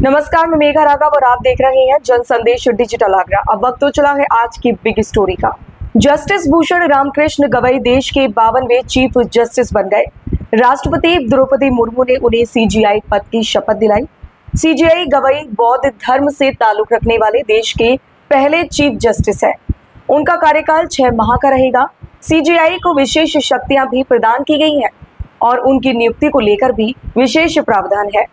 नमस्कार, मैं मेघा राघव और आप देख रहे हैं जन संदेश डिजिटल आगरा। अब वक्त तो चला है आज की बिग स्टोरी का। जस्टिस भूषण रामकृष्ण गवई देश के 52वें चीफ जस्टिस बन गए। राष्ट्रपति द्रौपदी मुर्मू ने उन्हें सीजीआई पद की शपथ दिलाई। सीजीआई गवई बौद्ध धर्म से ताल्लुक रखने वाले देश के पहले चीफ जस्टिस है। उनका कार्यकाल 6 माह का रहेगा। सीजीआई को विशेष शक्तियां भी प्रदान की गई हैं और उनकी नियुक्ति को लेकर भी विशेष प्रावधान है।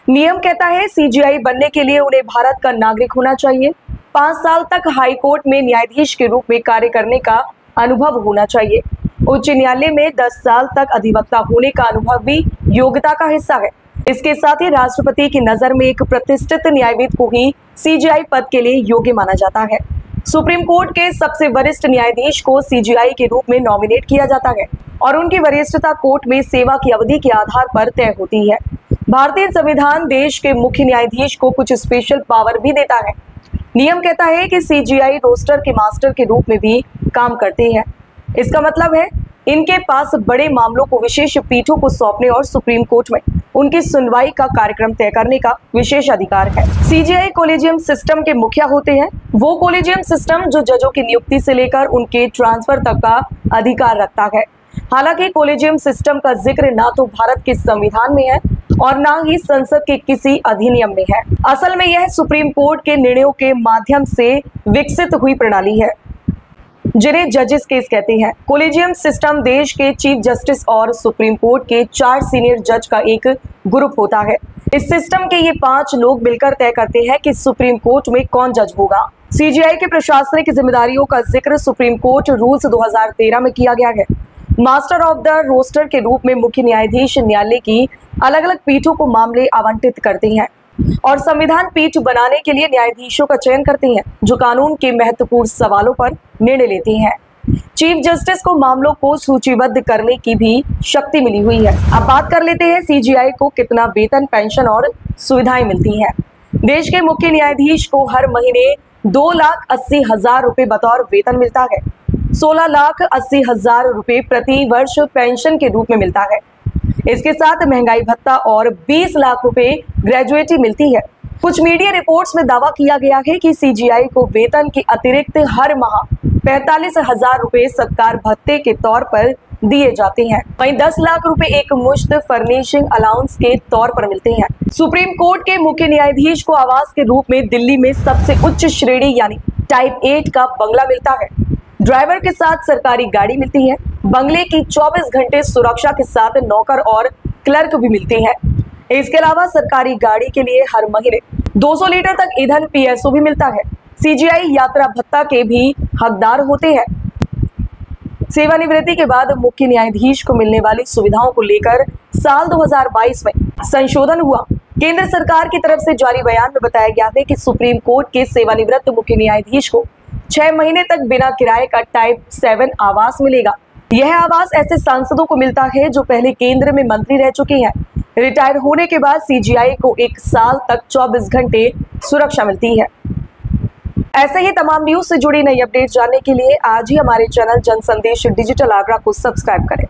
नियम कहता है सीजीआई बनने के लिए उन्हें भारत का नागरिक होना चाहिए। 5 साल तक हाई कोर्ट में न्यायाधीश के रूप में कार्य करने का अनुभव होना चाहिए। उच्च न्यायालय में 10 साल तक अधिवक्ता होने का अनुभव भी योग्यता का हिस्सा है। इसके साथ ही राष्ट्रपति की नजर में एक प्रतिष्ठित न्यायविद को ही सीजीआई पद के लिए योग्य माना जाता है। सुप्रीम कोर्ट के सबसे वरिष्ठ न्यायाधीश को सीजीआई के रूप में नॉमिनेट किया जाता है और उनकी वरिष्ठता कोर्ट में सेवा की अवधि के आधार पर तय होती है। भारतीय संविधान देश के मुख्य न्यायाधीश को कुछ स्पेशल पावर भी देता है। नियम कहता है कि सीजीआई रोस्टर के मास्टर के रूप में भी काम करते हैं। इसका मतलब है इनके पास बड़े मामलों को विशेष पीठों को सौंपने और सुप्रीम कोर्ट में उनकी सुनवाई का कार्यक्रम तय करने का विशेष अधिकार है। सीजीआई कोलेजियम सिस्टम के मुखिया होते हैं। वो कोलेजियम सिस्टम जो जजों की नियुक्ति से लेकर उनके ट्रांसफर तक का अधिकार रखता है। हालांकि कोलेजियम सिस्टम का जिक्र ना तो भारत के संविधान में है और ना ही संसद के किसी अधिनियम में है। असल में यह सुप्रीम कोर्ट के निर्णयों के माध्यम से विकसित हुई प्रणाली है जिन्हें जजेस केस कहते हैं। कोलेजियम सिस्टम देश के चीफ जस्टिस और सुप्रीम कोर्ट के 4 सीनियर जज का एक ग्रुप होता है। इस सिस्टम के ये 5 लोग मिलकर तय करते हैं कि सुप्रीम कोर्ट में कौन जज होगा। सीजीआई के प्रशासनिक जिम्मेदारियों का जिक्र सुप्रीम कोर्ट रूल्स 2013 में किया गया है। मास्टर ऑफ द रोस्टर के रूप में मुख्य न्यायाधीश न्यायालय की अलग अलग पीठों को मामले आवंटित करते हैं और संविधान पीठ बनाने के लिए न्यायाधीशों का चयन करते हैं जो कानून के महत्वपूर्ण सवालों पर निर्णय लेते हैं। चीफ जस्टिस को मामलों को सूचीबद्ध करने की भी शक्ति मिली हुई है। अब बात कर लेते हैं सीजीआई को कितना वेतन, पेंशन और सुविधाएं मिलती हैं। देश के मुख्य न्यायाधीश को हर महीने 2,80,000 रुपए बतौर वेतन मिलता है। 16,80,000 रुपए प्रति वर्ष पेंशन के रूप में मिलता है। इसके साथ महंगाई भत्ता और 20 लाख रुपए ग्रेजुएटी मिलती है। कुछ मीडिया रिपोर्ट्स में दावा किया गया है कि सीजीआई को वेतन के अतिरिक्त हर माह 45,000 रुपए सत्कार भत्ते के तौर पर दिए जाते हैं। वहीं 10 लाख रुपए एक मुश्त फर्निशिंग अलाउंस के तौर पर मिलते हैं। सुप्रीम कोर्ट के मुख्य न्यायाधीश को आवास के रूप में दिल्ली में सबसे उच्च श्रेणी यानी टाइप 8 का बंगला मिलता है। ड्राइवर के साथ सरकारी गाड़ी मिलती है। बंगले की 24 घंटे सुरक्षा के साथ नौकर और क्लर्क भी मिलते हैं। इसके अलावा सरकारी गाड़ी के लिए हर महीने 200 लीटर तक ईंधन पीएसओ भी मिलता है। सीजीआई यात्रा भत्ता के भी हकदार होते हैं। सेवानिवृत्ति के बाद मुख्य न्यायाधीश को मिलने वाली सुविधाओं को लेकर साल 2022 में संशोधन हुआ। केंद्र सरकार की तरफ से जारी बयान में बताया गया है कि सुप्रीम कोर्ट के सेवानिवृत्त मुख्य न्यायाधीश को 6 महीने तक बिना किराए का टाइप 7 आवास मिलेगा। यह आवास ऐसे सांसदों को मिलता है जो पहले केंद्र में मंत्री रह चुके हैं। रिटायर होने के बाद सीजीआई को 1 साल तक 24 घंटे सुरक्षा मिलती है। ऐसे ही तमाम न्यूज से जुड़ी नई अपडेट जानने के लिए आज ही हमारे चैनल जन संदेश डिजिटल आगरा को सब्सक्राइब करें।